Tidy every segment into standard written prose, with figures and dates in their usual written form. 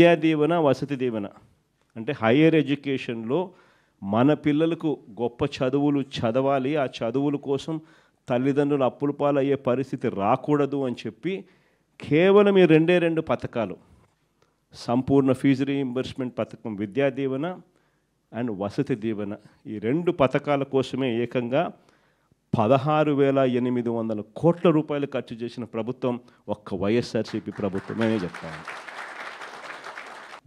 విద్యా దీవెన, వసతి దీవెన అంటే హయ్యర్ ఎడ్యుకేషన్లో మన పిల్లలకు గొప్ప చదువులు చదవాలి, ఆ చదువుల కోసం తల్లిదండ్రులు అప్పుల పాలయ్యే పరిస్థితి రాకూడదు అని చెప్పి కేవలం ఈ రెండు పథకాలు, సంపూర్ణ ఫీజు రీయింబర్స్మెంట్ పథకం, విద్యా దీవెన అండ్ వసతి దీవెన, ఈ 2 పథకాల కోసమే ఏకంగా 16,800 కోట్ల రూపాయలు ఖర్చు చేసిన ప్రభుత్వం ఒక్క వైఎస్ఆర్సీపీ ప్రభుత్వమే చెప్తాను.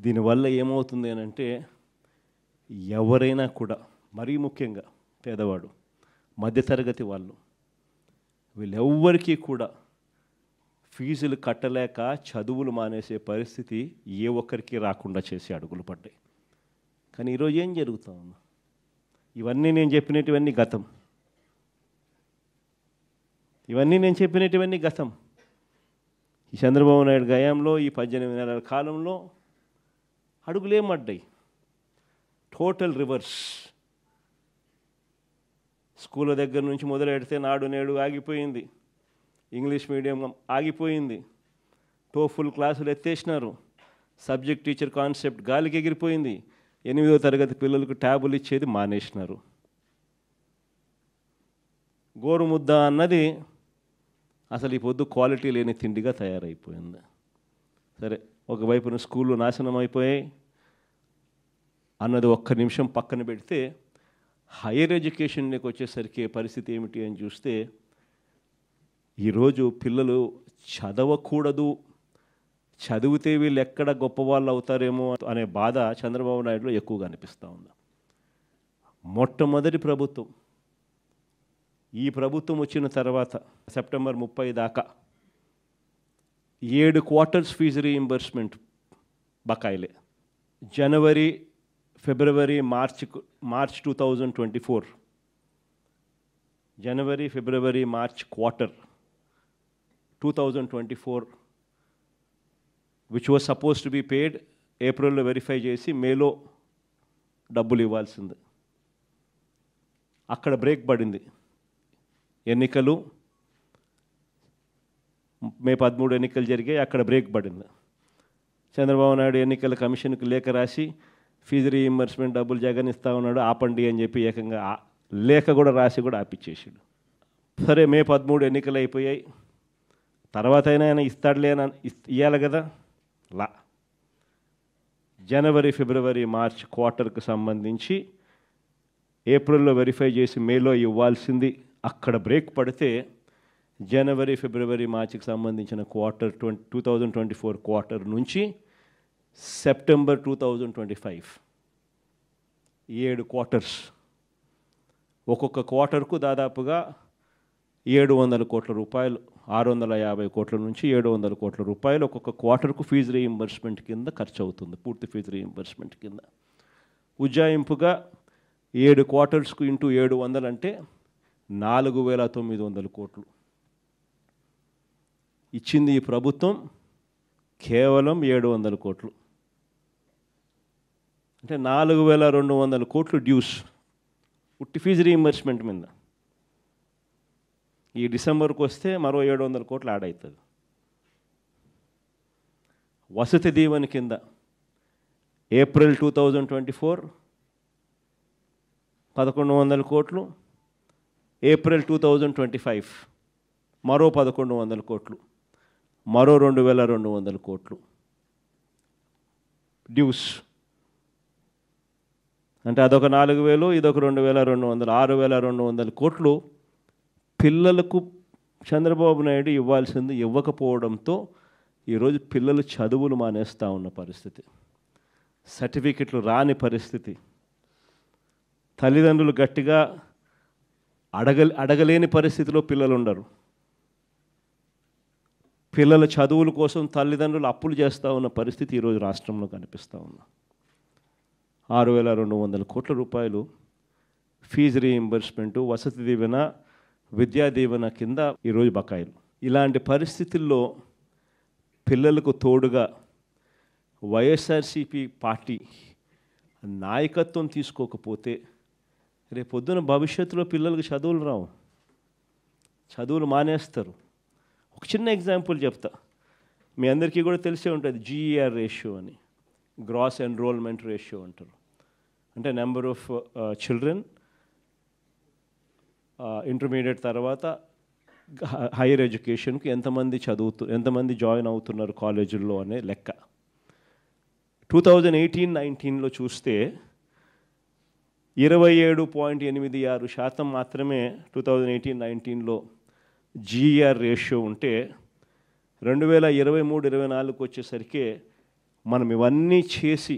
దీనివల్ల ఏమవుతుంది అని అంటే ఎవరైనా కూడా, మరీ ముఖ్యంగా పేదవాడు, మధ్యతరగతి వాళ్ళు, వీళ్ళెవ్వరికీ కూడా ఫీజులు కట్టలేక చదువులు మానేసే పరిస్థితి ఏ ఒక్కరికి రాకుండా చేసి అడుగులు పడ్డాయి. కానీ ఈరోజు ఏం జరుగుతూ ఉంది? ఇవన్నీ నేను చెప్పినటువన్నీ గతం, గతం. ఈ చంద్రబాబు నాయుడు గయాంలో ఈ 18 నెలల కాలంలో అడుగులేమడ్డాయి. Total reverse. స్కూళ్ళ దగ్గర నుంచి మొదలెడితే నాడు నేడు ఆగిపోయింది, ఇంగ్లీష్ మీడియం ఆగిపోయింది, టోఫుల్ క్లాసులు ఎత్తేసినారు, సబ్జెక్ట్ టీచర్ కాన్సెప్ట్ గాలికి ఎగిరిపోయింది, 8వ తరగతి పిల్లలకు ట్యాబులు ఇచ్చేది మానేసినారు. గోరుముద్ద అన్నది అసలు ఈ పొద్దు క్వాలిటీ లేని తిండిగా తయారైపోయింది. సరే, ఒకవైపున స్కూళ్ళు నాశనం అయిపోయాయి అన్నది ఒక్క నిమిషం పక్కన పెడితే, హైయర్ ఎడ్యుకేషన్కి వచ్చేసరికి పరిస్థితి ఏమిటి అని చూస్తే, ఈరోజు పిల్లలు చదవకూడదు, చదివితే వీళ్ళు ఎక్కడ గొప్పవాళ్ళు అవుతారేమో అనే బాధ చంద్రబాబు నాయుడులో ఎక్కువగా అనిపిస్తూ ఉంది. మొట్టమొదటి ప్రభుత్వం, ఈ ప్రభుత్వం వచ్చిన తర్వాత సెప్టెంబర్ 30 దాకా 7 క్వార్టర్స్ ఫీజు రీయింబర్స్మెంట్ బకాయిలే. జనవరి, ఫిబ్రవరి, మార్చ్ 2024, జనవరి, ఫిబ్రవరి, March quarter 2024 which was suppose to be paid, ఏప్రిల్లో వెరిఫై చేసి మేలో డబ్బులు ఇవ్వాల్సింది. అక్కడ బ్రేక్ పడింది. ఎన్నికలు మే 13 ఎన్నికలు జరిగాయి, అక్కడ బ్రేక్ పడింది. చంద్రబాబు నాయుడు ఎన్నికల కమిషన్కి లేఖ రాసి ఫీజు రీయింబర్స్మెంట్ డబ్బులు జగన్ ఇస్తా ఉన్నాడు, ఆపండి అని చెప్పి ఏకంగా లేఖ కూడా రాసి కూడా ఆపిచ్చేసాడు. సరే, మే 13 ఎన్నికలు అయిపోయాయి, తర్వాత అయినా ఆయన ఇస్తాడులే అని ఇవ్వాలి కదా, లా. జనవరి, ఫిబ్రవరి, మార్చ్ క్వార్టర్కి సంబంధించి ఏప్రిల్లో వెరిఫై చేసి మేలో ఇవ్వాల్సింది అక్కడ బ్రేక్ పడితే, జనవరి, ఫిబ్రవరి, మార్చికి సంబంధించిన క్వార్టర్ 2024 క్వార్టర్ నుంచి సెప్టెంబర్ 2025 7 క్వార్టర్స్, ఒక్కొక్క క్వార్టర్కు దాదాపుగా 700 కోట్ల రూపాయలు, 650 కోట్ల నుంచి 700 కోట్ల రూపాయలు ఒక్కొక్క క్వార్టర్కు ఫీజు రీయింబర్స్మెంట్ కింద ఖర్చు అవుతుంది, పూర్తి ఫీజు రీయింబర్స్మెంట్ కింద. ఉజ్జాయింపుగా 7 క్వార్టర్స్కు ఇంటూ 700 అంటే 4,900 కోట్లు ఇచ్చింది ఈ ప్రభుత్వం. కేవలం 700 కోట్లు అంటే 4,200 కోట్లు డ్యూస్ ఉట్టి ఫీజు రీయింబర్స్మెంట్ మీద. ఈ డిసెంబర్కి వస్తే మరో 700 కోట్లు యాడ్ అవుతుంది. వసతి దీవెన కింద ఏప్రిల్ 2024 1,100 కోట్లు, ఏప్రిల్ 2025 మరో 1,100 కోట్లు, మరో 2,200 కోట్లు డ్యూస్. అంటే అదొక 4,000, ఇదొక 2,200, 6,200 కోట్లు పిల్లలకు చంద్రబాబు నాయుడు ఇవ్వాల్సింది ఇవ్వకపోవడంతో ఈరోజు పిల్లలు చదువులు మానేస్తూ ఉన్న పరిస్థితి, సర్టిఫికెట్లు రాని పరిస్థితి, తల్లిదండ్రులు గట్టిగా అడగలేని పరిస్థితిలో పిల్లలు ఉండరు. పిల్లల చదువుల కోసం తల్లిదండ్రులు అప్పులు చేస్తూ ఉన్న పరిస్థితి ఈరోజు రాష్ట్రంలో కనిపిస్తూ ఉంది. 6,200 కోట్ల రూపాయలు ఫీజు రీయింబర్స్మెంటు, వసతి దీవెన, విద్యా దీవెన కింద ఈరోజు బకాయిలు. ఇలాంటి పరిస్థితుల్లో పిల్లలకు తోడుగా వైఎస్ఆర్సీపీ పార్టీ నాయకత్వం తీసుకోకపోతే రేపొద్దున భవిష్యత్తులో పిల్లలకు చదువులు రావు, చదువులు మానేస్తారు. ఒక చిన్న ఎగ్జాంపుల్ చెప్తా, మీ అందరికీ కూడా తెలిసే ఉంటుంది, జీఈఆర్ రేషియో అని. గ్రాస్ ఎన్రోల్మెంట్ రేషియో అంటారు. అంటే నెంబర్ ఆఫ్ చిల్డ్రన్ ఇంటర్మీడియట్ తర్వాత హైయర్ ఎడ్యుకేషన్కి ఎంతమంది జాయిన్ అవుతున్నారు కాలేజీల్లో అనే లెక్క. 2018-19లో చూస్తే 27.86% మాత్రమే 2018-19లో జీఈఆర్ రేషియో ఉంటే 2023-24 వచ్చేసరికి మనం ఇవన్నీ చేసి